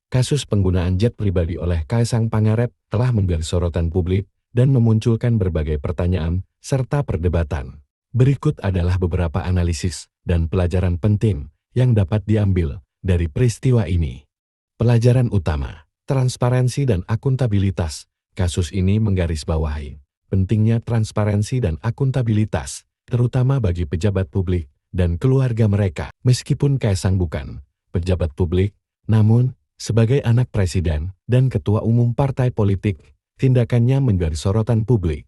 Kasus penggunaan jet pribadi oleh Kaisang Pangarep telah menjadi sorotan publik dan memunculkan berbagai pertanyaan serta perdebatan. Berikut adalah beberapa analisis dan pelajaran penting yang dapat diambil dari peristiwa ini. Pelajaran utama, transparansi dan akuntabilitas. Kasus ini menggarisbawahi pentingnya transparansi dan akuntabilitas, terutama bagi pejabat publik dan keluarga mereka. Meskipun Kaisang bukan pejabat publik, namun sebagai anak presiden dan ketua umum partai politik, tindakannya menjadi sorotan publik.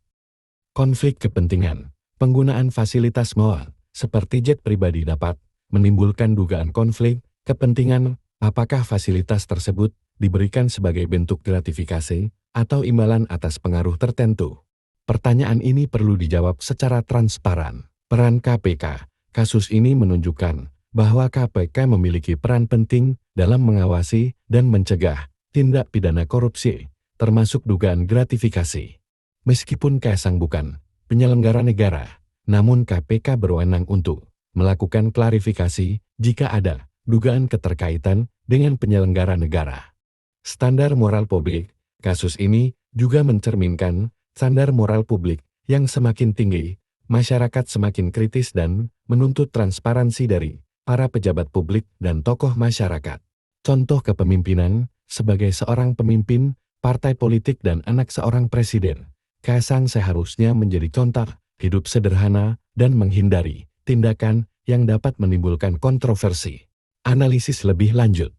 Konflik kepentingan, penggunaan fasilitas mewah seperti jet pribadi dapat menimbulkan dugaan konflik kepentingan. Apakah fasilitas tersebut diberikan sebagai bentuk gratifikasi atau imbalan atas pengaruh tertentu? Pertanyaan ini perlu dijawab secara transparan. Peran KPK, kasus ini menunjukkan bahwa KPK memiliki peran penting dalam mengawasi dan mencegah tindak pidana korupsi, termasuk dugaan gratifikasi. Meskipun Kaisang bukan penyelenggara negara, namun KPK berwenang untuk melakukan klarifikasi jika ada dugaan keterkaitan dengan penyelenggara negara. Standar moral publik, kasus ini juga mencerminkan standar moral publik yang semakin tinggi, masyarakat semakin kritis dan menuntut transparansi dari para pejabat publik dan tokoh masyarakat. Contoh kepemimpinan, sebagai seorang pemimpin, partai politik dan anak seorang presiden, Kaisang seharusnya menjadi contoh hidup sederhana dan menghindari tindakan yang dapat menimbulkan kontroversi. Analisis lebih lanjut.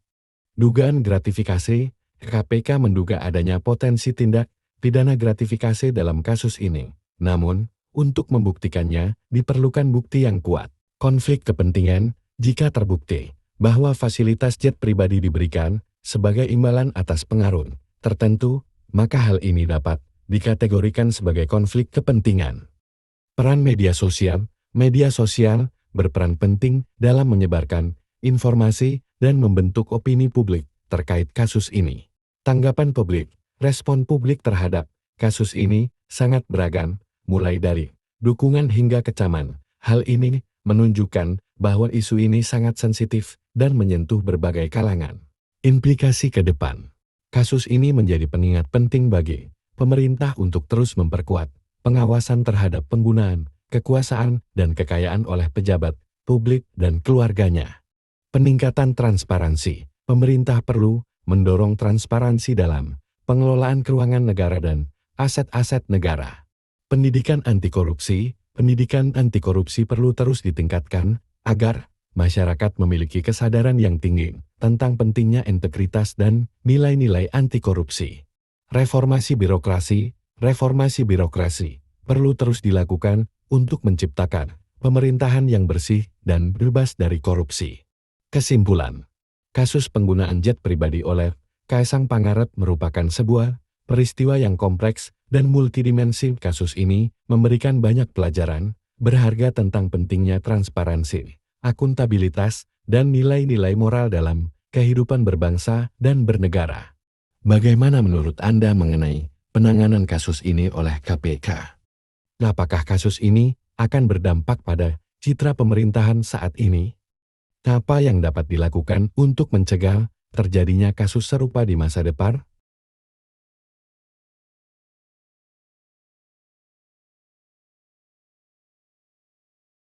Dugaan gratifikasi, KPK menduga adanya potensi tindak pidana gratifikasi dalam kasus ini. Namun, untuk membuktikannya, diperlukan bukti yang kuat. Konflik kepentingan, jika terbukti bahwa fasilitas jet pribadi diberikan sebagai imbalan atas pengaruh tertentu, maka hal ini dapat dikategorikan sebagai konflik kepentingan. Peran media sosial berperan penting dalam menyebarkan informasi dan membentuk opini publik terkait kasus ini. Tanggapan publik, respon publik terhadap kasus ini sangat beragam, mulai dari dukungan hingga kecaman. Hal ini menunjukkan bahwa isu ini sangat sensitif dan menyentuh berbagai kalangan. Implikasi ke depan. Kasus ini menjadi pengingat penting bagi pemerintah untuk terus memperkuat pengawasan terhadap penggunaan kekuasaan dan kekayaan oleh pejabat publik dan keluarganya. Peningkatan transparansi. Pemerintah perlu mendorong transparansi dalam pengelolaan keuangan negara dan aset-aset negara. Pendidikan anti korupsi perlu terus ditingkatkan agar masyarakat memiliki kesadaran yang tinggi tentang pentingnya integritas dan nilai-nilai anti korupsi. Reformasi birokrasi perlu terus dilakukan untuk menciptakan pemerintahan yang bersih dan bebas dari korupsi. Kesimpulan, kasus penggunaan jet pribadi oleh Kaisang Pangarep merupakan sebuah peristiwa yang kompleks dan multidimensi. Kasus ini memberikan banyak pelajaran berharga tentang pentingnya transparansi, akuntabilitas, dan nilai-nilai moral dalam kehidupan berbangsa dan bernegara. Bagaimana menurut Anda mengenai penanganan kasus ini oleh KPK? Apakah kasus ini akan berdampak pada citra pemerintahan saat ini? Apa yang dapat dilakukan untuk mencegah terjadinya kasus serupa di masa depan?